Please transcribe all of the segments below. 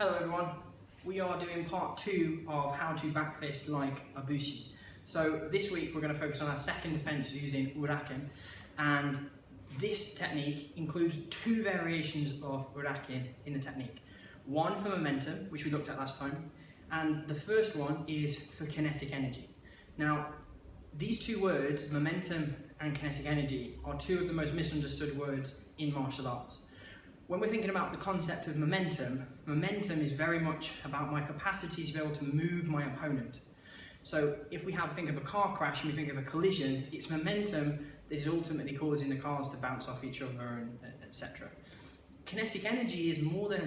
Hello everyone, we are doing part 2 of how to backfist like a Bushi. So this week we're going to focus on our second defense using Uraken, and this technique includes 2 variations of Uraken in the technique. One for momentum, which we looked at last time, and the first one is for kinetic energy. Now these 2 words, momentum and kinetic energy, are 2 of the most misunderstood words in martial arts. When we're thinking about the concept of momentum, momentum is very much about my capacity to be able to move my opponent. So if we think of a car crash and we think of a collision, it's momentum that is ultimately causing the cars to bounce off each other, and etc. Kinetic energy is more the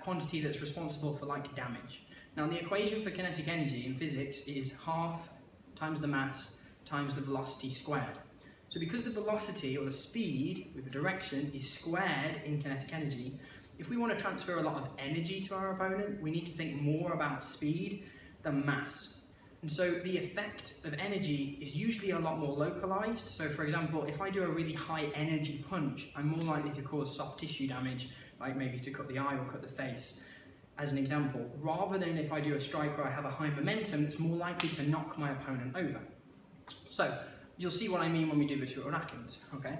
quantity that's responsible for damage. Now the equation for kinetic energy in physics is half times the mass times the velocity squared. So because the velocity, or the speed with the direction, is squared in kinetic energy, if we want to transfer a lot of energy to our opponent, we need to think more about speed than mass. And so the effect of energy is usually a lot more localized. So for example, if I do a really high energy punch, I'm more likely to cause soft tissue damage, like maybe to cut the eye or cut the face, as an example, rather than if I do a strike where I have a high momentum, it's more likely to knock my opponent over. So you'll see what I mean when we do the 2 Urakens, okay?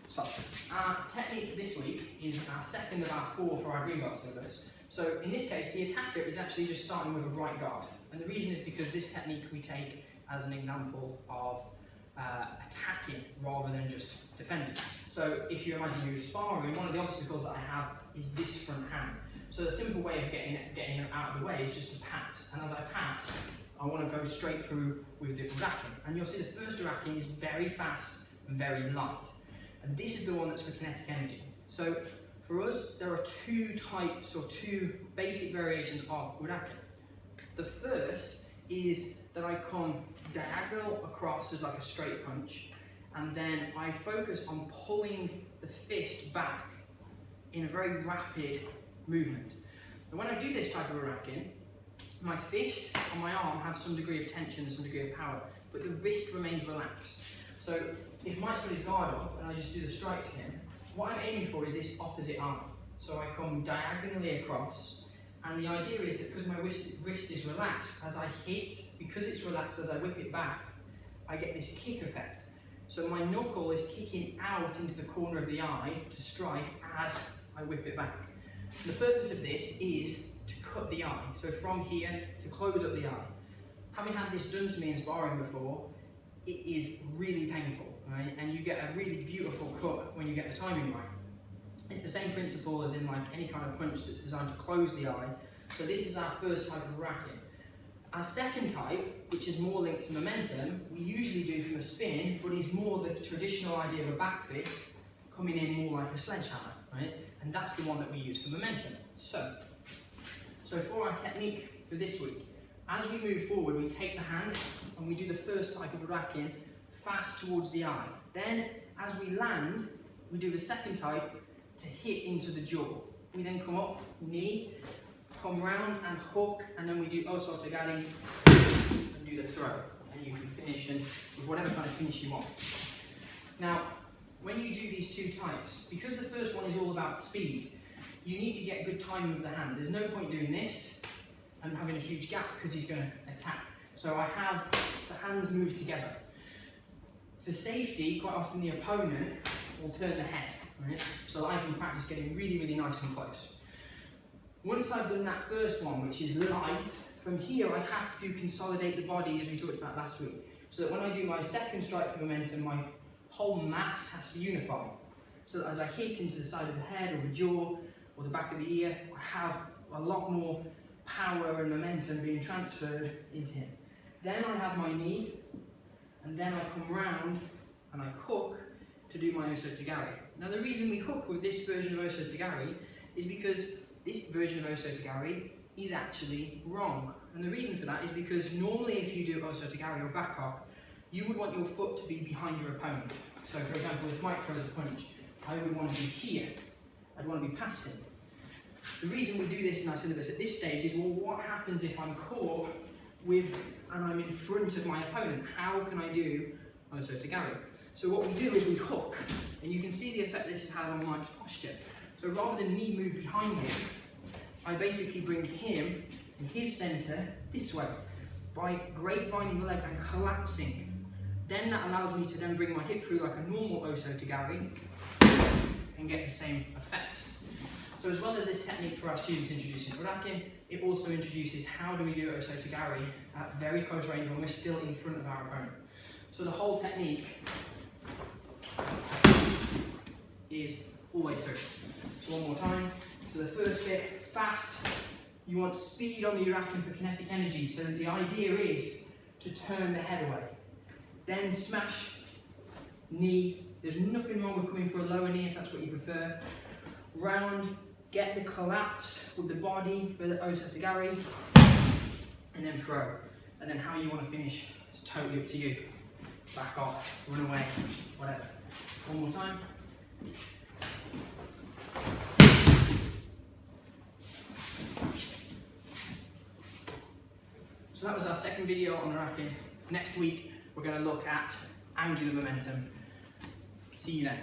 So, our technique this week is our second of our 4 for our green belt syllabus. So in this case, the attacker is actually just starting with a right guard. And the reason is because this technique we take as an example of attacking rather than just defending. So if you imagine you're sparring, one of the obstacles that I have is this front hand. So the simple way of getting it out of the way is just to pass. And as I pass, I want to go straight through with the Uraken. And you'll see the first Uraken is very fast and very light. And this is the one that's for kinetic energy. So for us, there are 2 types, or 2 basic variations of Uraken. The first is that I come diagonal across as like a straight punch, and then I focus on pulling the fist back in a very rapid movement. And when I do this type of Uraken, my fist and my arm have some degree of tension and some degree of power, but the wrist remains relaxed. So if Mike's got his guard up and I just do the strike to him, what I'm aiming for is this opposite arm. So I come diagonally across, and the idea is that because my wrist is relaxed, as I hit, because it's relaxed as I whip it back, I get this kick effect. So my knuckle is kicking out into the corner of the eye to strike as I whip it back. And the purpose of this is to cut the eye, so from here to close up the eye. Having had this done to me in sparring before, it is really painful, right? And you get a really beautiful cut when you get the timing right. It's the same principle as in any kind of punch that's designed to close the eye. So this is our first type of Uraken. Our second type, which is more linked to momentum, we usually do from a spin, but is more the traditional idea of a back fist, coming in more like a sledgehammer, right? And that's the one that we use for momentum. So for our technique for this week, as we move forward, we take the hand and we do the first type of Uraken fast towards the eye. Then, as we land, we do the second type to hit into the jaw. We then come up, knee, come round and hook, and then we do Osotogari and do the throw. And you can finish with whatever kind of finish you want. Now, when you do these 2 types, because the first one is all about speed, you need to get good timing with the hand. There's no point doing this and having a huge gap because he's going to attack. So I have the hands move together. For safety, quite often the opponent will turn the head, right? So that I can practice getting really, really nice and close. Once I've done that first one, which is light, from here I have to consolidate the body as we talked about last week. So that when I do my second strike for momentum, my whole mass has to unify. So that as I hit into the side of the head or the jaw or the back of the ear, I have a lot more power and momentum being transferred into him. Then I have my knee, and then I come round and I hook to do my Osotogari. Now the reason we hook with this version of Osotogari is because this version of Osotogari is actually wrong. And the reason for that is because normally if you do Osotogari or back hock, you would want your foot to be behind your opponent. So for example, if Mike throws a punch, I would want to be here. I'd want to be past him. The reason we do this in our syllabus at this stage is, well, what happens if I'm caught with and I'm in front of my opponent? How can I do Osotogari? So what we do is we hook, and you can see the effect this has had on Mike's posture. So rather than me move behind him, I basically bring him in his center this way by grapevining the leg and collapsing. Then that allows me to then bring my hip through like a normal Osotogari and get the same effect. So as well as this technique for our students introducing Uraken, it also introduces how do we do Osotogari at very close range when we're still in front of our opponent. So the whole technique is all the way through. So one more time. So the first bit, fast. You want speed on the Uraken for kinetic energy. So the idea is to turn the head away. Then smash, knee. There's nothing wrong with coming for a lower knee if that's what you prefer. Round, get the collapse with the body for the Osotogari, and then throw. And then how you want to finish is totally up to you. Back off, run away, whatever. One more time. So that was our second video on Uraken. Next week, we're going to look at angular momentum. See you then.